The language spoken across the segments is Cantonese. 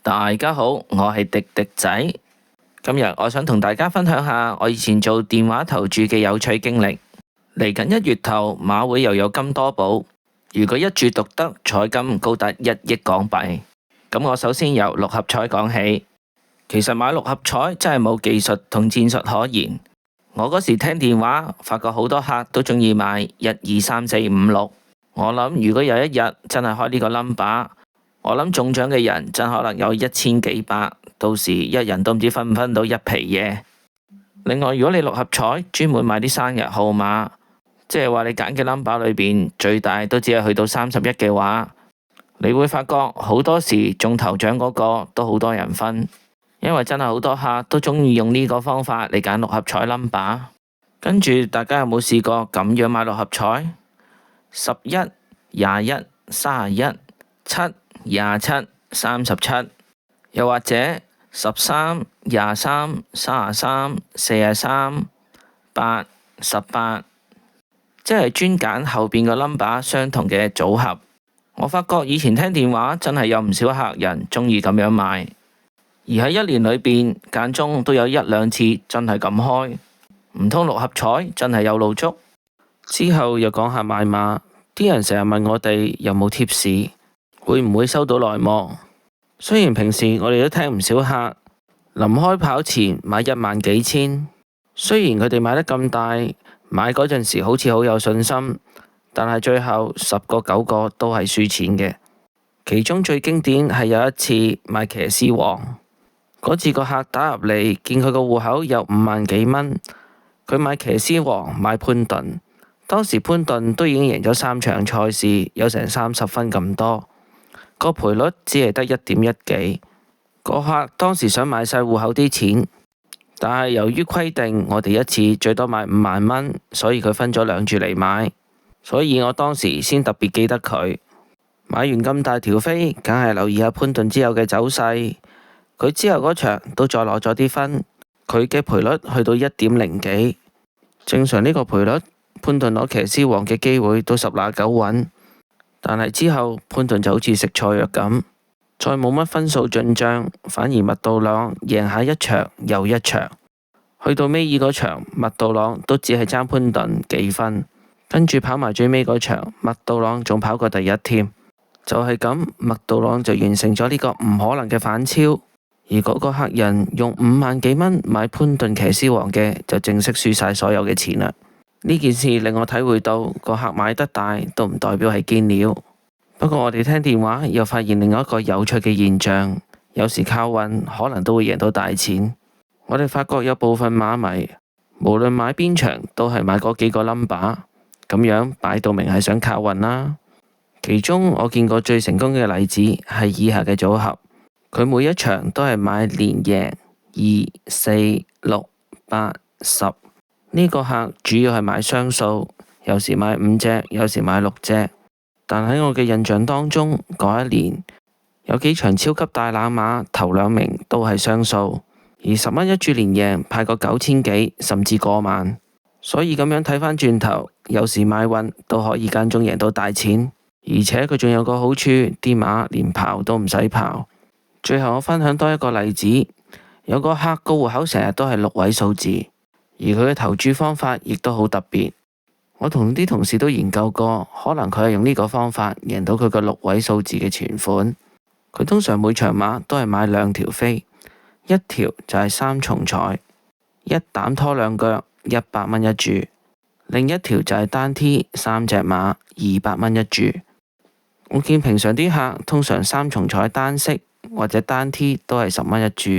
大家好，我係迪迪仔。今日我想同大家分享下我以前做電話投注嘅有趣經歷。嚟緊1月頭，馬會又有金多寶，如果一注獨得，彩金高達1億港幣。咁我首先由六合彩講起。其實買六合彩真係冇技術同戰術可言。我嗰時聽電話，發覺好多客都中意買1、2、3、4、5、6。我諗如果有一日真係開呢個 number，我諗中獎嘅人真可能有1000幾百，到時一人都唔知分唔分到一皮嘢。另外，如果你六合彩專門買啲生日號碼，即係話你揀嘅 number 裏邊最大都只係去到31嘅話，你會發覺好多時中頭獎嗰個都好多人分，因為真係好多客都中意用呢個方法嚟揀六合彩 number。跟住大家有冇試過咁樣買六合彩？11、21、31、7、27、37，又或者13、23、33、43、8、18，即係專揀後邊個 number 相同嘅組合。我發覺以前聽電話真係有唔少客人中意咁樣買，而喺一年裏邊間中都有1、2次真係咁開，唔通六合彩真係有路捉？之後又講下買馬，啲人成日問我哋有冇貼士，會唔會收到內幕？雖然平時我哋都聽唔少客臨開跑前買1萬幾千，雖然佢哋買得咁大，買嗰陣時好似好有信心，但係最後10個9個都係輸錢嘅。其中最經典係有一次買騎師王，嗰次個客打入嚟，見佢個戶口有5萬幾蚊，佢買騎師王買潘頓，當時潘頓都已經贏咗3場賽事，有成30分咁多，個賠率只係得1.1幾。個客當時想買晒戶口啲錢，但係由於規定我哋一次最多買5萬蚊，所以佢分咗2注嚟買，所以我當時先特別記得佢。買完咁大條飛，梗係留意下潘頓之後嘅走勢。佢之後嗰場都再攞咗啲分，佢嘅賠率去到1.0幾。正常呢個賠率，潘頓攞騎師王嘅機會都10拿9穩，但係之後潘頓就好似食錯藥咁，再冇乜分數進賬，反而麥道朗贏下一場又一場，去到尾二嗰場，麥道朗都只係爭潘頓幾分，跟住跑埋最尾嗰場，麥道朗仲跑過第一添。就係咁，麥道朗就完成咗呢個唔可能嘅反超，而嗰個客人用5萬幾蚊買潘頓騎師王嘅，就正式輸晒所有嘅錢啦。呢件事令我體會到，個客買得大都唔代表係堅料。不過我哋聽電話又發現另外一個有趣嘅現象，有時靠運可能都會贏到大錢。我哋發覺有部分馬迷無論買邊場都係買嗰幾個 number， 咁樣擺到明係想靠運啦。其中我見過最成功嘅例子係以下嘅組合，佢每一場都係買連贏2、4、6、8、10。呢個客主要係買雙數，有時買5隻，有時買6隻。但喺我嘅印象當中，嗰一年有幾場超級大冷馬，頭2名都係雙數，而10蚊一注連贏派過9000幾，甚至過萬。所以咁樣睇返轉頭，有時買運都可以間中贏到大錢。而且佢仲有個好處，啲馬連跑都唔使跑。最後我分享多一個例子，有個客個戶口成日都係6位數字，而佢嘅投注方法亦都好特別。我同啲同事都研究過，可能佢係用呢個方法贏到佢個6位數字嘅存款。佢通常每場馬都係買2條飛，一條就係3重彩，一膽拖2腳100蚊一注，另一條就係單 T 3隻馬200蚊一注。我見平常啲客通常3重彩單色或者單 T 都係10蚊一注，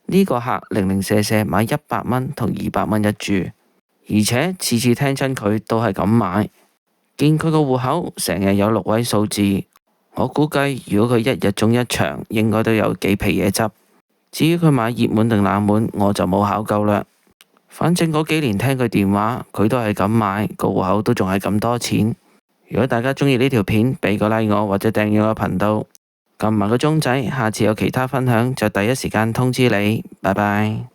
呢個客零零舍舍買100蚊同200蚊一注，而且次次聽親佢都係咁買。見佢個戶口成日有6位數字，我估計如果佢一日中一場，應該都有幾皮嘢執。至於佢買熱門定冷門，我就冇考究啦。反正嗰幾年聽佢電話，佢都係咁買，個戶口都仲係咁多錢。如果大家鍾意呢條片，俾個 like 我或者訂閱我頻道，撳埋個鐘仔，下次有其他分享就第一時間通知你。拜拜。